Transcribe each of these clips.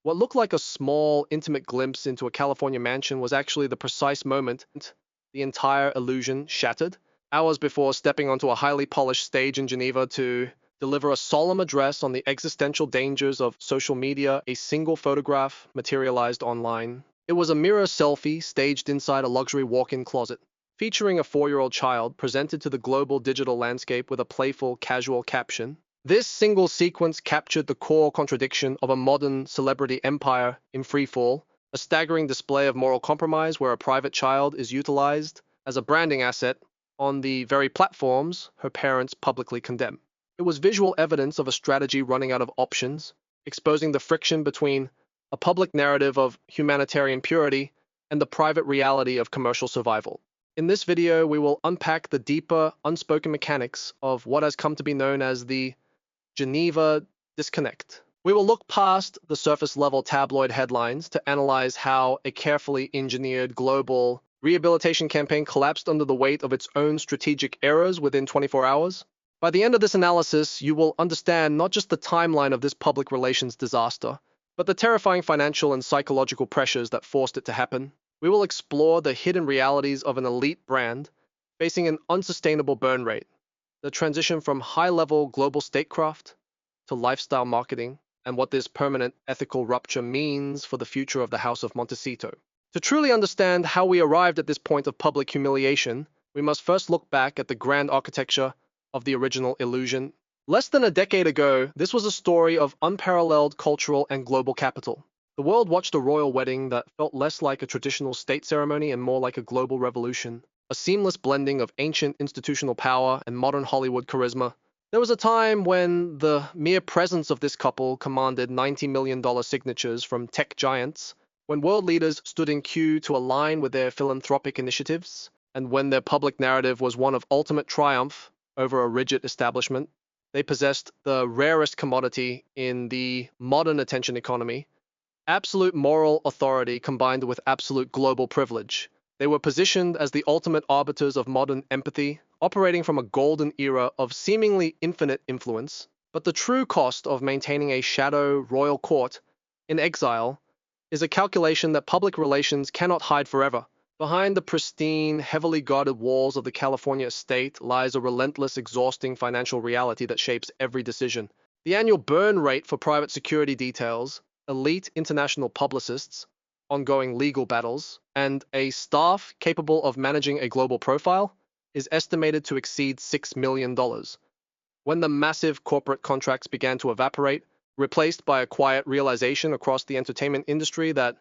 What looked like a small, intimate glimpse into a California mansion was actually the precise moment the entire illusion shattered, hours before stepping onto a highly polished stage in Geneva to deliver a solemn address on the existential dangers of social media. A single photograph materialized online. It was a mirror selfie staged inside a luxury walk-in closet, featuring a 4-year-old child presented to the global digital landscape with a playful, casual caption. This single sequence captured the core contradiction of a modern celebrity empire in freefall, a staggering display of moral compromise where a private child is utilized as a branding asset on the very platforms her parents publicly condemn. It was visual evidence of a strategy running out of options, exposing the friction between a public narrative of humanitarian purity and the private reality of commercial survival. In this video, we will unpack the deeper, unspoken mechanics of what has come to be known as the Geneva Disconnect. We will look past the surface-level tabloid headlines to analyze how a carefully engineered global rehabilitation campaign collapsed under the weight of its own strategic errors within 24 hours. By the end of this analysis, you will understand not just the timeline of this public relations disaster, but the terrifying financial and psychological pressures that forced it to happen. We will explore the hidden realities of an elite brand facing an unsustainable burn rate, the transition from high-level global statecraft to lifestyle marketing, and what this permanent ethical rupture means for the future of the House of Montecito. To truly understand how we arrived at this point of public humiliation, we must first look back at the grand architecture of the original illusion. Less than a decade ago, this was a story of unparalleled cultural and global capital. The world watched a royal wedding that felt less like a traditional state ceremony and more like a global revolution, a seamless blending of ancient institutional power and modern Hollywood charisma. There was a time when the mere presence of this couple commanded $90 million signatures from tech giants, when world leaders stood in queue to align with their philanthropic initiatives, and when their public narrative was one of ultimate triumph over a rigid establishment. They possessed the rarest commodity in the modern attention economy: absolute moral authority combined with absolute global privilege. They were positioned as the ultimate arbiters of modern empathy, operating from a golden era of seemingly infinite influence. But the true cost of maintaining a shadow royal court in exile is a calculation that public relations cannot hide forever. Behind the pristine, heavily guarded walls of the California estate lies a relentless, exhausting financial reality that shapes every decision. The annual burn rate for private security details, elite international publicists, ongoing legal battles, and a staff capable of managing a global profile is estimated to exceed $6 million. When the massive corporate contracts began to evaporate, replaced by a quiet realization across the entertainment industry that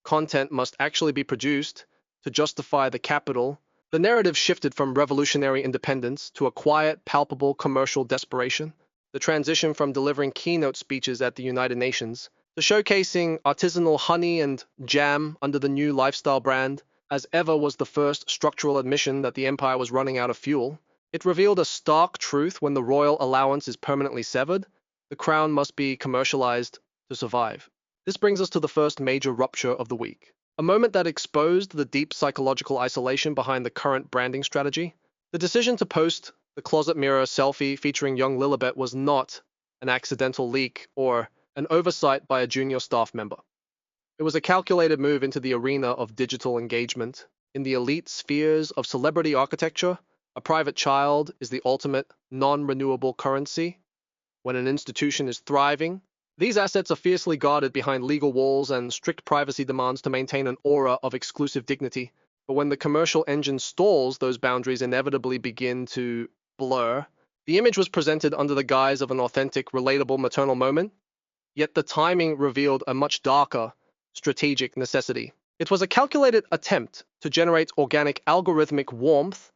content must actually be produced to justify the capital, the narrative shifted from revolutionary independence to a quiet, palpable commercial desperation. The transition from delivering keynote speeches at the United Nations to showcasing artisanal honey and jam under the new lifestyle brand, as ever, was the first structural admission that the empire was running out of fuel. It revealed a stark truth: when the royal allowance is permanently severed, the crown must be commercialized to survive. This brings us to the first major rupture of the week, a moment that exposed the deep psychological isolation behind the current branding strategy. The decision to post the closet mirror selfie featuring young Lilibet was not an accidental leak or an oversight by a junior staff member. It was a calculated move into the arena of digital engagement. In the elite spheres of celebrity architecture, a private child is the ultimate non-renewable currency. When an institution is thriving, these assets are fiercely guarded behind legal walls and strict privacy demands to maintain an aura of exclusive dignity. But when the commercial engine stalls, those boundaries inevitably begin to blur. The image was presented under the guise of an authentic, relatable maternal moment, yet the timing revealed a much darker, strategic necessity. It was a calculated attempt to generate organic algorithmic warmth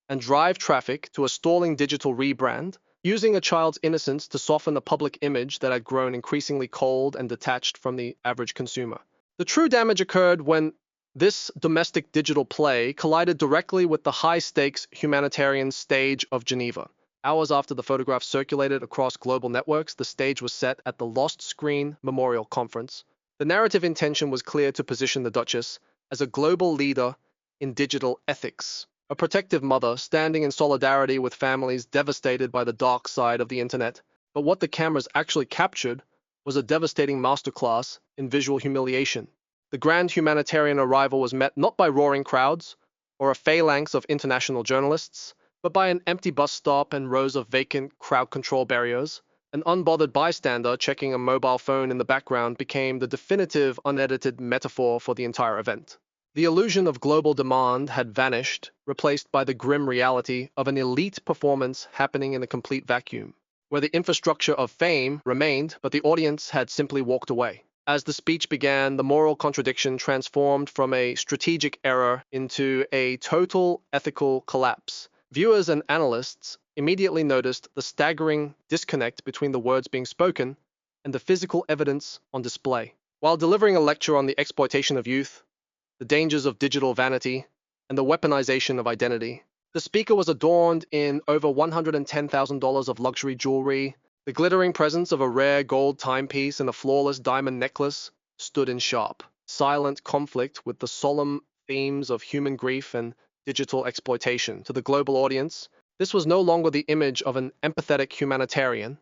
and drive traffic to a stalling digital rebrand, using a child's innocence to soften a public image that had grown increasingly cold and detached from the average consumer. The true damage occurred when this domestic digital play collided directly with the high-stakes humanitarian stage of Geneva. Hours after the photograph circulated across global networks, the stage was set at the Lost Screen Memorial Conference. The narrative intention was clear: to position the Duchess as a global leader in digital ethics, a protective mother standing in solidarity with families devastated by the dark side of the internet. But what the cameras actually captured was a devastating masterclass in visual humiliation. The grand humanitarian arrival was met not by roaring crowds or a phalanx of international journalists, but by an empty bus stop and rows of vacant crowd control barriers. An unbothered bystander checking a mobile phone in the background became the definitive, unedited metaphor for the entire event. The illusion of global demand had vanished, replaced by the grim reality of an elite performance happening in a complete vacuum, where the infrastructure of fame remained, but the audience had simply walked away. As the speech began, the moral contradiction transformed from a strategic error into a total ethical collapse. Viewers and analysts immediately noticed the staggering disconnect between the words being spoken and the physical evidence on display. While delivering a lecture on the exploitation of youth, the dangers of digital vanity, and the weaponization of identity, the speaker was adorned in over $110,000 of luxury jewelry. The glittering presence of a rare gold timepiece and a flawless diamond necklace stood in sharp, silent conflict with the solemn themes of human grief and digital exploitation. To the global audience, this was no longer the image of an empathetic humanitarian.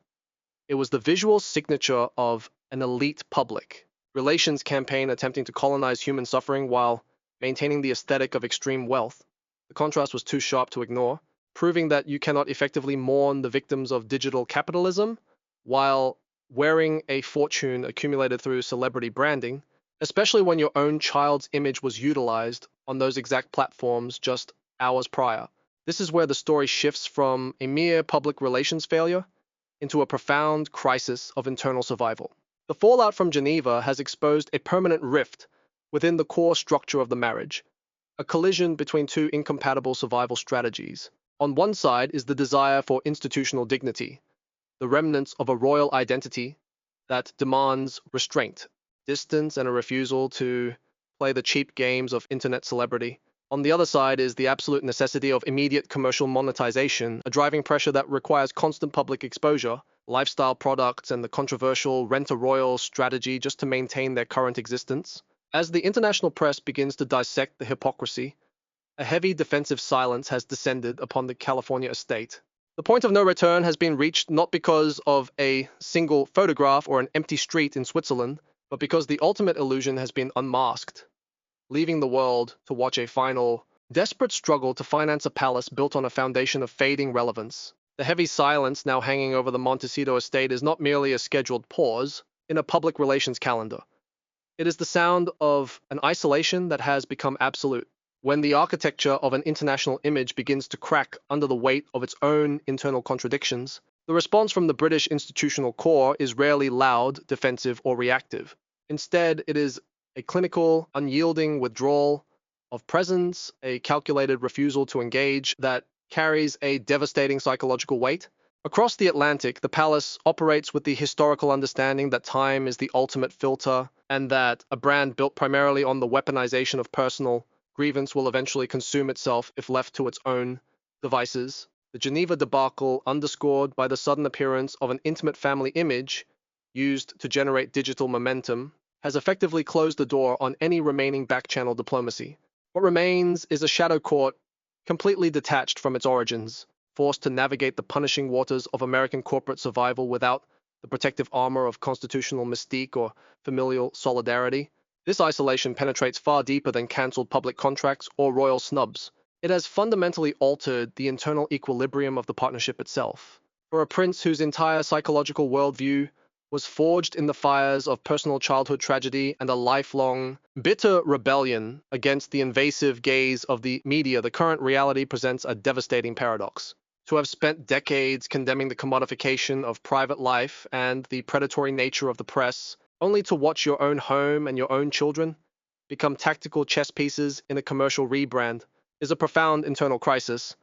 It was the visual signature of an elite public relations campaign attempting to colonize human suffering while maintaining the aesthetic of extreme wealth. The contrast was too sharp to ignore, proving that you cannot effectively mourn the victims of digital capitalism while wearing a fortune accumulated through celebrity branding, especially when your own child's image was utilized on those exact platforms just hours prior. This is where the story shifts from a mere public relations failure into a profound crisis of internal survival. The fallout from Geneva has exposed a permanent rift within the core structure of the marriage, a collision between two incompatible survival strategies. On one side is the desire for institutional dignity, the remnants of a royal identity that demands restraint, distance, and a refusal to play the cheap games of internet celebrity. On the other side is the absolute necessity of immediate commercial monetization, a driving pressure that requires constant public exposure, lifestyle products, and the controversial rent-a-royal strategy just to maintain their current existence. As the international press begins to dissect the hypocrisy, a heavy defensive silence has descended upon the California estate. The point of no return has been reached not because of a single photograph or an empty street in Switzerland, but because the ultimate illusion has been unmasked, leaving the world to watch a final, desperate struggle to finance a palace built on a foundation of fading relevance. The heavy silence now hanging over the Montecito estate is not merely a scheduled pause in a public relations calendar. It is the sound of an isolation that has become absolute. When the architecture of an international image begins to crack under the weight of its own internal contradictions, the response from the British institutional core is rarely loud, defensive, or reactive. Instead, it is a clinical, unyielding withdrawal of presence, a calculated refusal to engage that carries a devastating psychological weight. Across the Atlantic, the palace operates with the historical understanding that time is the ultimate filter and that a brand built primarily on the weaponization of personal grievance will eventually consume itself if left to its own devices. The Geneva debacle, underscored by the sudden appearance of an intimate family image used to generate digital momentum, has effectively closed the door on any remaining back-channel diplomacy. What remains is a shadow court completely detached from its origins, forced to navigate the punishing waters of American corporate survival without the protective armor of constitutional mystique or familial solidarity. This isolation penetrates far deeper than cancelled public contracts or royal snubs. It has fundamentally altered the internal equilibrium of the partnership itself. For a prince whose entire psychological worldview was forged in the fires of personal childhood tragedy and a lifelong, bitter rebellion against the invasive gaze of the media, the current reality presents a devastating paradox. To have spent decades condemning the commodification of private life and the predatory nature of the press, only to watch your own home and your own children become tactical chess pieces in a commercial rebrand, is a profound internal crisis.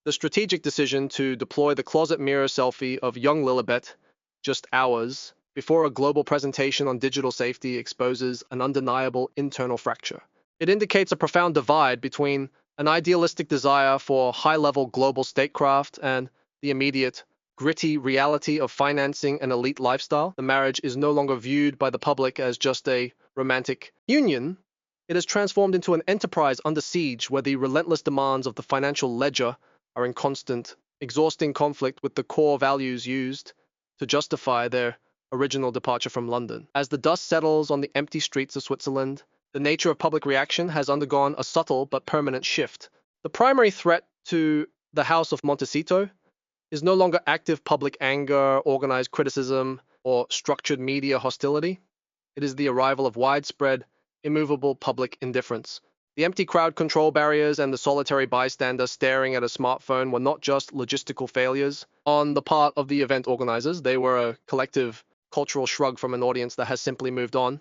The strategic decision to deploy the closet mirror selfie of young Lilibet just hours before a global presentation on digital safety exposes an undeniable internal fracture. It indicates a profound divide between an idealistic desire for high-level global statecraft and the immediate, gritty reality of financing an elite lifestyle. The marriage is no longer viewed by the public as just a romantic union. It is transformed into an enterprise under siege where the relentless demands of the financial ledger are in constant, exhausting conflict with the core values used to justify their original departure from London. As the dust settles on the empty streets of Switzerland, the nature of public reaction has undergone a subtle but permanent shift. The primary threat to the House of Montecito is no longer active public anger, organized criticism, or structured media hostility. It is the arrival of widespread, immovable public indifference. The empty crowd control barriers and the solitary bystander staring at a smartphone were not just logistical failures on the part of the event organizers, they were a collective cultural shrug from an audience that has simply moved on.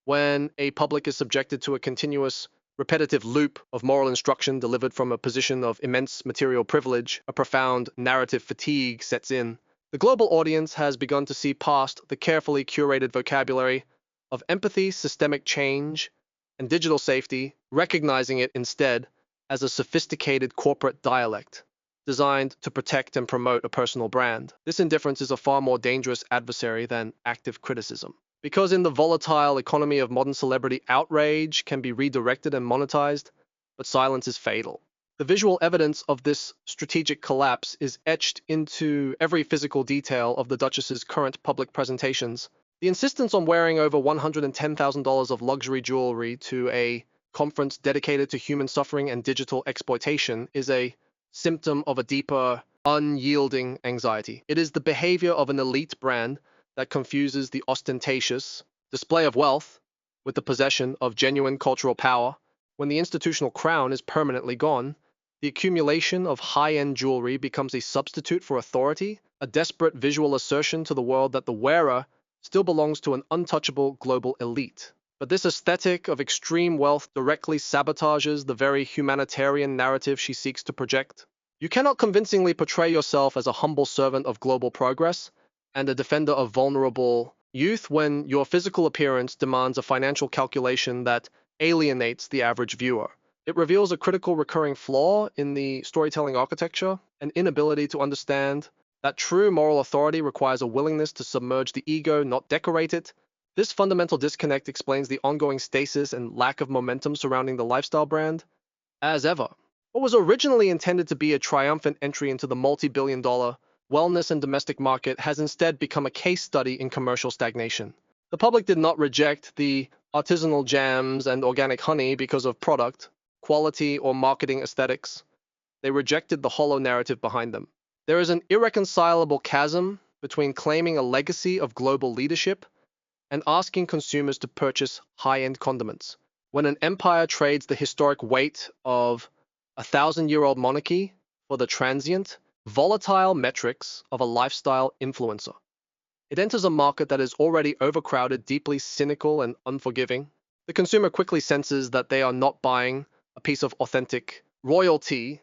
When a public is subjected to a continuous, repetitive loop of moral instruction delivered from a position of immense material privilege, a profound narrative fatigue sets in. The global audience has begun to see past the carefully curated vocabulary of empathy, systemic change, and digital safety, recognizing it instead as a sophisticated corporate dialect designed to protect and promote a personal brand. This indifference is a far more dangerous adversary than active criticism. Because in the volatile economy of modern celebrity, outrage can be redirected and monetized, but silence is fatal. The visual evidence of this strategic collapse is etched into every physical detail of the Duchess's current public presentations. The insistence on wearing over $110,000 of luxury jewelry to a conference dedicated to human suffering and digital exploitation is a symptom of a deeper, unyielding anxiety. It is the behavior of an elite brand that confuses the ostentatious display of wealth with the possession of genuine cultural power. When the institutional crown is permanently gone, the accumulation of high-end jewelry becomes a substitute for authority, a desperate visual assertion to the world that the wearer still belongs to an untouchable global elite. But this aesthetic of extreme wealth directly sabotages the very humanitarian narrative she seeks to project. You cannot convincingly portray yourself as a humble servant of global progress and a defender of vulnerable youth when your physical appearance demands a financial calculation that alienates the average viewer. It reveals a critical recurring flaw in the storytelling architecture, an inability to understand that true moral authority requires a willingness to submerge the ego, not decorate it. This fundamental disconnect explains the ongoing stasis and lack of momentum surrounding the lifestyle brand. As ever, what was originally intended to be a triumphant entry into the multi-billion-dollar wellness and domestic market has instead become a case study in commercial stagnation. The public did not reject the artisanal jams and organic honey because of product, quality, or marketing aesthetics. They rejected the hollow narrative behind them. There is an irreconcilable chasm between claiming a legacy of global leadership and asking consumers to purchase high-end condiments. When an empire trades the historic weight of a thousand-year-old monarchy for the transient, volatile metrics of a lifestyle influencer, it enters a market that is already overcrowded, deeply cynical, and unforgiving. The consumer quickly senses that they are not buying a piece of authentic royalty.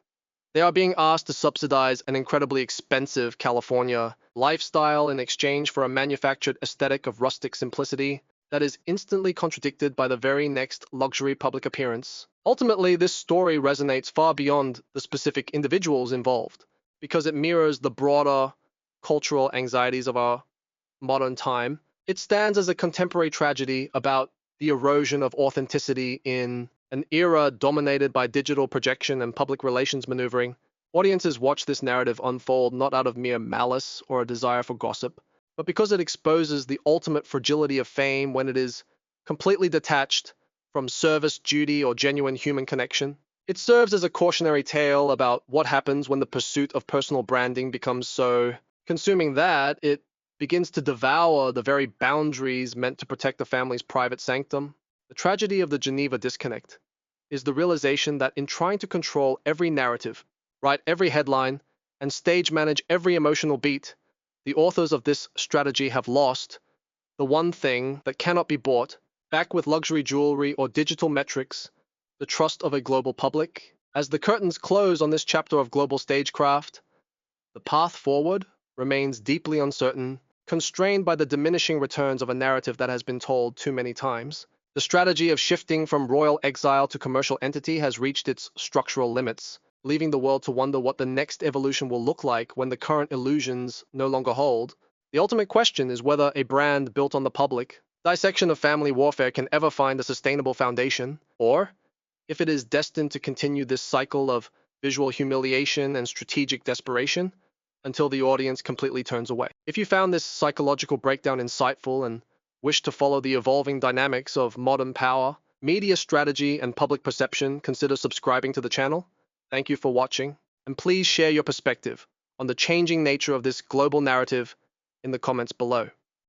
They are being asked to subsidize an incredibly expensive California lifestyle in exchange for a manufactured aesthetic of rustic simplicity that is instantly contradicted by the very next luxury public appearance. Ultimately, this story resonates far beyond the specific individuals involved, because it mirrors the broader cultural anxieties of our modern time. It stands as a contemporary tragedy about the erosion of authenticity in an era dominated by digital projection and public relations maneuvering. Audiences watch this narrative unfold not out of mere malice or a desire for gossip, but because it exposes the ultimate fragility of fame when it is completely detached from service, duty, or genuine human connection. It serves as a cautionary tale about what happens when the pursuit of personal branding becomes so consuming that it begins to devour the very boundaries meant to protect the family's private sanctum. The tragedy of the Geneva Disconnect is the realization that in trying to control every narrative, write every headline, and stage manage every emotional beat, the authors of this strategy have lost the one thing that cannot be bought back with luxury jewelry or digital metrics: the trust of a global public. As the curtains close on this chapter of global stagecraft, the path forward remains deeply uncertain, constrained by the diminishing returns of a narrative that has been told too many times. The strategy of shifting from royal exile to commercial entity has reached its structural limits, leaving the world to wonder what the next evolution will look like when the current illusions no longer hold. The ultimate question is whether a brand built on the public dissection of family warfare can ever find a sustainable foundation, or if it is destined to continue this cycle of visual humiliation and strategic desperation until the audience completely turns away. If you found this psychological breakdown insightful and wish to follow the evolving dynamics of modern power, media strategy, and public perception, consider subscribing to the channel. Thank you for watching, and please share your perspective on the changing nature of this global narrative in the comments below.